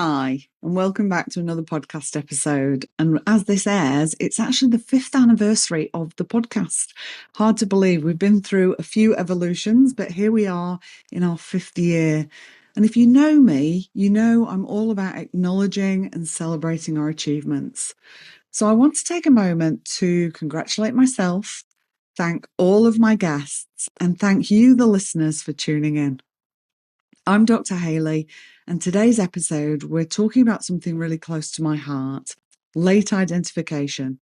Hi, and welcome back to another podcast episode. And as this airs, it's actually the 5th anniversary of the podcast. Hard to believe. We've been through a few evolutions, but here we are in our 5th year. And if you know me, you know I'm all about acknowledging and celebrating our achievements. So I want to take a moment to congratulate myself, thank all of my guests, and thank you, the listeners, for tuning in. I'm Dr. Hayley, and today's episode, we're talking about something really close to my heart, late identification.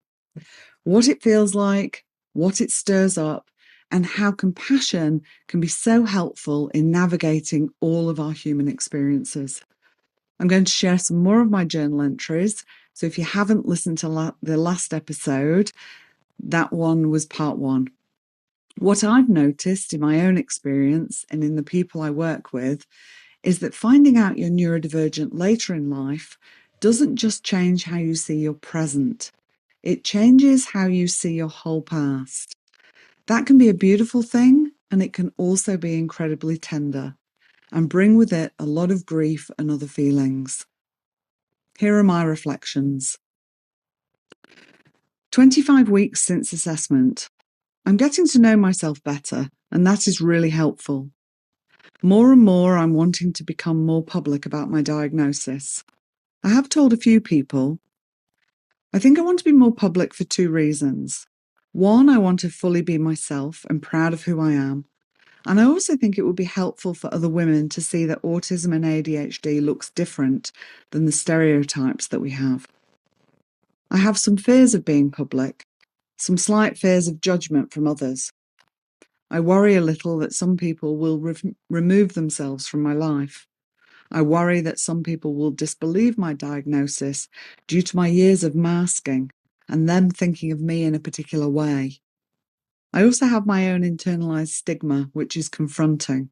What it feels like, what it stirs up, and how compassion can be so helpful in navigating all of our human experiences. I'm going to share some more of my journal entries. So if you haven't listened to the last episode, that one was part 1. What I've noticed in my own experience and in the people I work with is that finding out you're neurodivergent later in life doesn't just change how you see your present, it changes how you see your whole past. That can be a beautiful thing, and it can also be incredibly tender and bring with it a lot of grief and other feelings. Here are my reflections. 25 weeks since assessment. I'm getting to know myself better, and that is really helpful. More and more, I'm wanting to become more public about my diagnosis. I have told a few people. I think I want to be more public for 2 reasons. One, I want to fully be myself and proud of who I am. And I also think it would be helpful for other women to see that autism and ADHD looks different than the stereotypes that we have. I have some fears of being public, some slight fears of judgment from others. I worry a little that some people will remove themselves from my life. I worry that some people will disbelieve my diagnosis due to my years of masking and them thinking of me in a particular way. I also have my own internalized stigma, which is confronting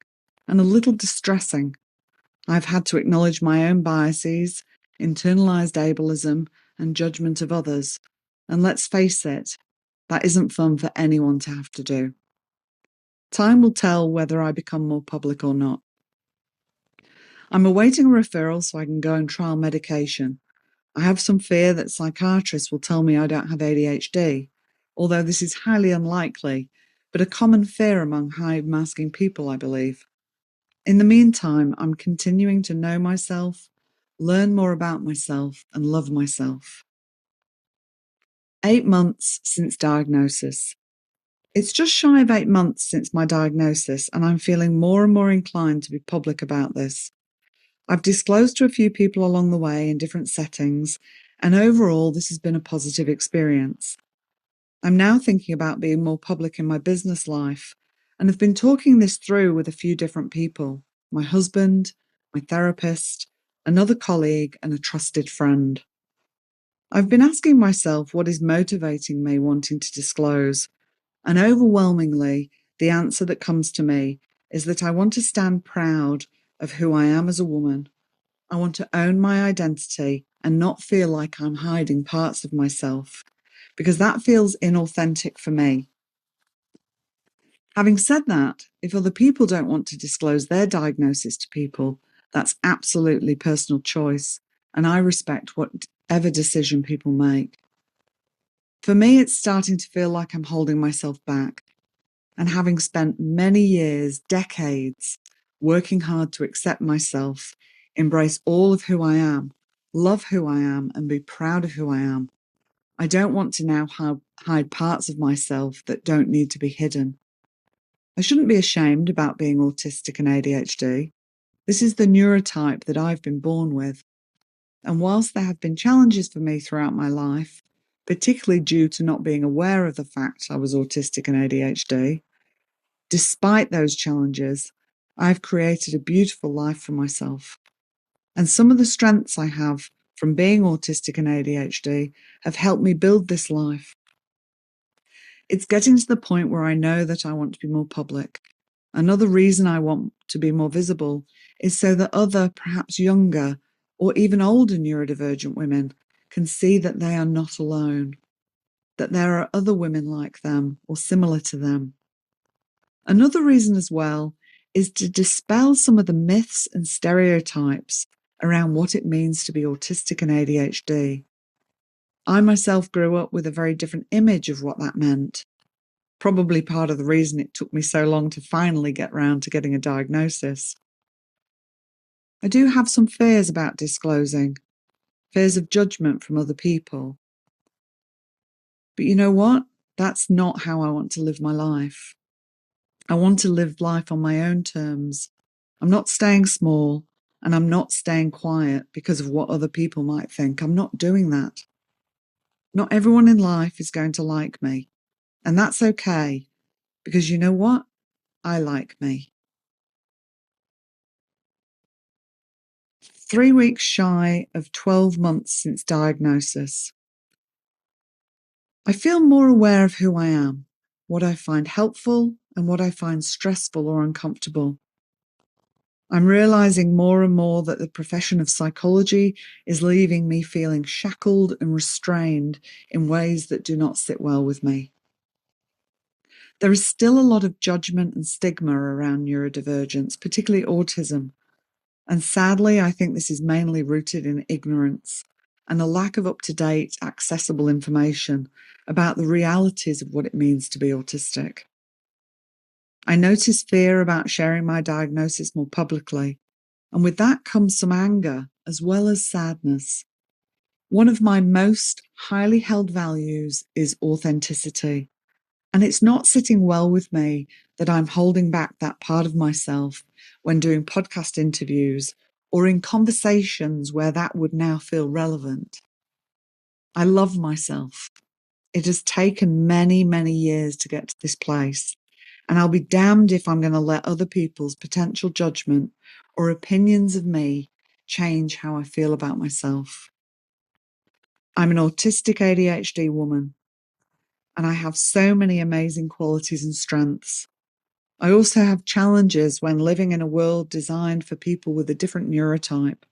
and a little distressing. I've had to acknowledge my own biases, internalized ableism, and judgment of others. And let's face it, that isn't fun for anyone to have to do. Time will tell whether I become more public or not. I'm awaiting a referral so I can go and trial medication. I have some fear that psychiatrists will tell me I don't have AuDHD, although this is highly unlikely, but a common fear among high-masking people, I believe. In the meantime, I'm continuing to know myself, learn more about myself, and love myself. 8 months since diagnosis. It's just shy of 8 months since my diagnosis, and I'm feeling more and more inclined to be public about this. I've disclosed to a few people along the way in different settings, and overall, this has been a positive experience. I'm now thinking about being more public in my business life, and have been talking this through with a few different people: my husband, my therapist, another colleague, and a trusted friend. I've been asking myself what is motivating me wanting to disclose, and overwhelmingly, the answer that comes to me is that I want to stand proud of who I am as a woman. I want to own my identity and not feel like I'm hiding parts of myself, because that feels inauthentic for me. Having said that, if other people don't want to disclose their diagnosis to people, that's absolutely personal choice, and I respect whatever decision people make. For me, it's starting to feel like I'm holding myself back, and having spent many years, decades, working hard to accept myself, embrace all of who I am, love who I am, and be proud of who I am, I don't want to now hide parts of myself that don't need to be hidden. I shouldn't be ashamed about being autistic and ADHD. This is the neurotype that I've been born with. And whilst there have been challenges for me throughout my life, particularly due to not being aware of the fact I was autistic and ADHD, despite those challenges, I've created a beautiful life for myself. And some of the strengths I have from being autistic and ADHD have helped me build this life. It's getting to the point where I know that I want to be more public. Another reason I want to be more visible is so that other, perhaps younger, or even older neurodivergent women can see that they are not alone, that there are other women like them or similar to them. Another reason as well is to dispel some of the myths and stereotypes around what it means to be autistic and ADHD. I myself grew up with a very different image of what that meant. Probably part of the reason it took me so long to finally get round to getting a diagnosis. I do have some fears about disclosing, fears of judgment from other people. But you know what? That's not how I want to live my life. I want to live life on my own terms. I'm not staying small and I'm not staying quiet because of what other people might think. I'm not doing that. Not everyone in life is going to like me. And that's okay, because you know what? I like me. 3 weeks shy of 12 months since diagnosis. I feel more aware of who I am, what I find helpful and what I find stressful or uncomfortable. I'm realizing more and more that the profession of psychology is leaving me feeling shackled and restrained in ways that do not sit well with me. There is still a lot of judgment and stigma around neurodivergence, particularly autism. And sadly, I think this is mainly rooted in ignorance and a lack of up-to-date, accessible information about the realities of what it means to be autistic. I notice fear about sharing my diagnosis more publicly, and with that comes some anger as well as sadness. One of my most highly held values is authenticity, and it's not sitting well with me that I'm holding back that part of myself when doing podcast interviews or in conversations where that would now feel relevant. I love myself. It has taken many, many years to get to this place, and I'll be damned if I'm going to let other people's potential judgment or opinions of me change how I feel about myself. I'm an autistic ADHD woman, and I have so many amazing qualities and strengths. I also have challenges when living in a world designed for people with a different neurotype,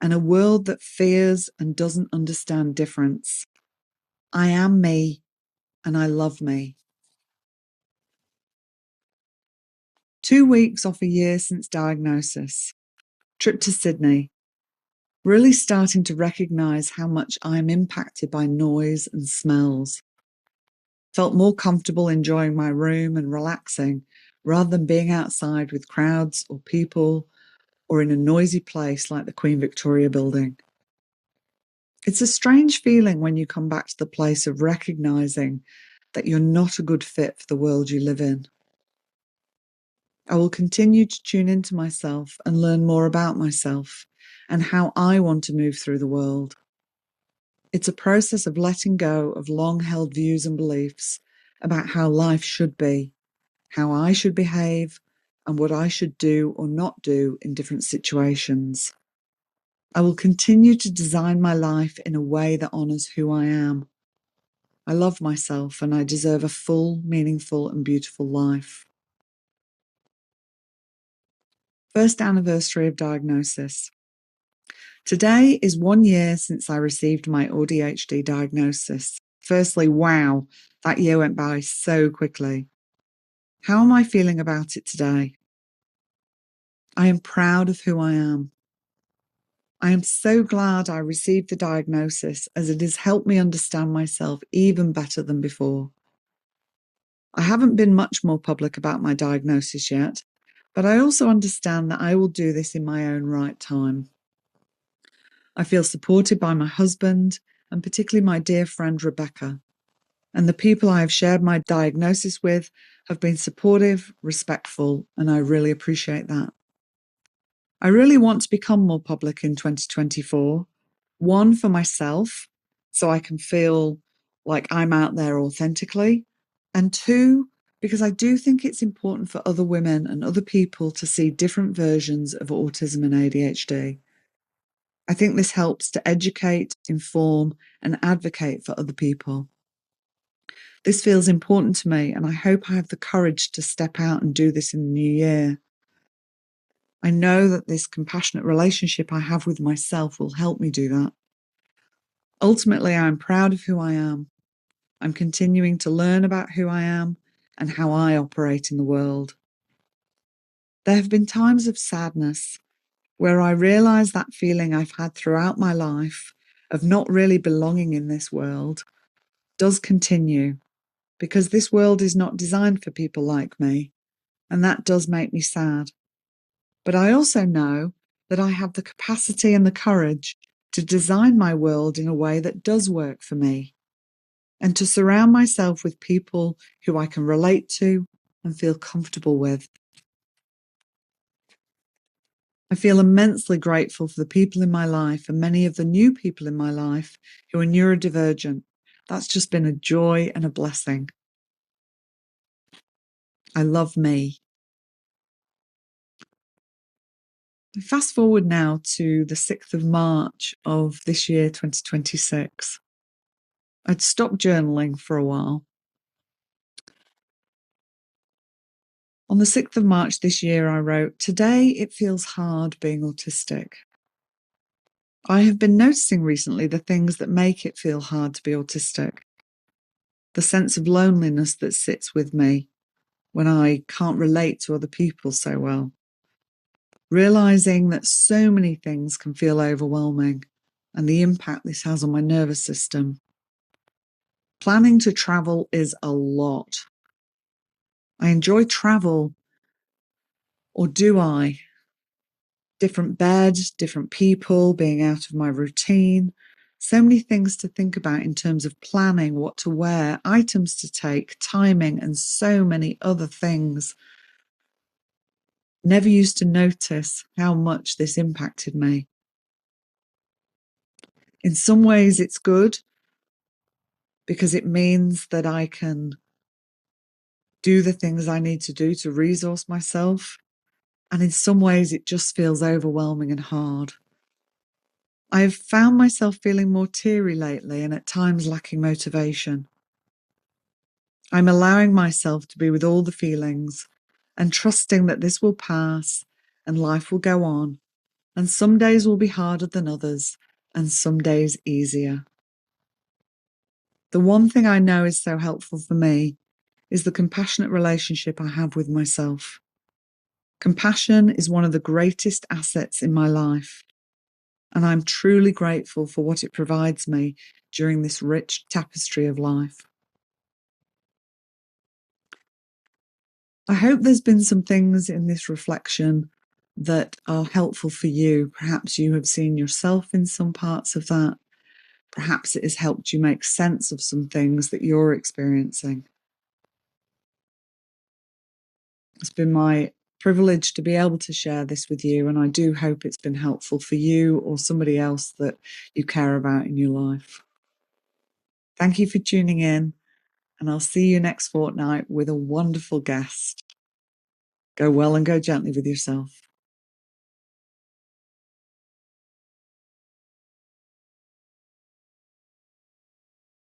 and a world that fears and doesn't understand difference. I am me, and I love me. 2 weeks off a year since diagnosis. Trip to Sydney. Really starting to recognise how much I am impacted by noise and smells. Felt more comfortable enjoying my room and relaxing rather than being outside with crowds or people or in a noisy place like the Queen Victoria building. It's a strange feeling when you come back to the place of recognising that you're not a good fit for the world you live in. I will continue to tune into myself and learn more about myself and how I want to move through the world. It's a process of letting go of long-held views and beliefs about how life should be, how I should behave, and what I should do or not do in different situations. I will continue to design my life in a way that honours who I am. I love myself and I deserve a full, meaningful and beautiful life. First anniversary of diagnosis. Today is 1 year since I received my AuDHD diagnosis. Firstly, wow, that year went by so quickly. How am I feeling about it today? I am proud of who I am. I am so glad I received the diagnosis as it has helped me understand myself even better than before. I haven't been much more public about my diagnosis yet, but I also understand that I will do this in my own right time. I feel supported by my husband and particularly my dear friend Rebecca, and the people I have shared my diagnosis with have been supportive, respectful, and I really appreciate that. I really want to become more public in 2024. One, for myself, so I can feel like I'm out there authentically. And two, because I do think it's important for other women and other people to see different versions of autism and ADHD. I think this helps to educate, inform, and advocate for other people. This feels important to me, and I hope I have the courage to step out and do this in the new year. I know that this compassionate relationship I have with myself will help me do that. Ultimately, I'm proud of who I am. I'm continuing to learn about who I am and how I operate in the world. There have been times of sadness, where I realize that feeling I've had throughout my life of not really belonging in this world does continue, because this world is not designed for people like me, and that does make me sad. But I also know that I have the capacity and the courage to design my world in a way that does work for me, and to surround myself with people who I can relate to and feel comfortable with. I feel immensely grateful for the people in my life and many of the new people in my life who are neurodivergent. That's just been a joy and a blessing. I love me. Fast forward now to the 6th of March of this year, 2026. I'd stopped journaling for a while. On the 6th of March this year, I wrote, "Today it feels hard being autistic. I have been noticing recently the things that make it feel hard to be autistic. The sense of loneliness that sits with me when I can't relate to other people so well. Realizing that so many things can feel overwhelming and the impact this has on my nervous system. Planning to travel is a lot. I enjoy travel, or do I? Different beds, different people, being out of my routine. So many things to think about in terms of planning, what to wear, items to take, timing, and so many other things. Never used to notice how much this impacted me. In some ways, it's good because it means that I can do the things I need to do to resource myself. And in some ways, it just feels overwhelming and hard. I have found myself feeling more teary lately and at times lacking motivation. I'm allowing myself to be with all the feelings and trusting that this will pass and life will go on, and some days will be harder than others and some days easier. The one thing I know is so helpful for me is the compassionate relationship I have with myself. Compassion is one of the greatest assets in my life, and I'm truly grateful for what it provides me during this rich tapestry of life. I hope there's been some things in this reflection that are helpful for you. Perhaps you have seen yourself in some parts of that. Perhaps it has helped you make sense of some things that you're experiencing. It's been my privilege to be able to share this with you, and I do hope it's been helpful for you or somebody else that you care about in your life. Thank you for tuning in, and I'll see you next fortnight with a wonderful guest. Go well and go gently with yourself.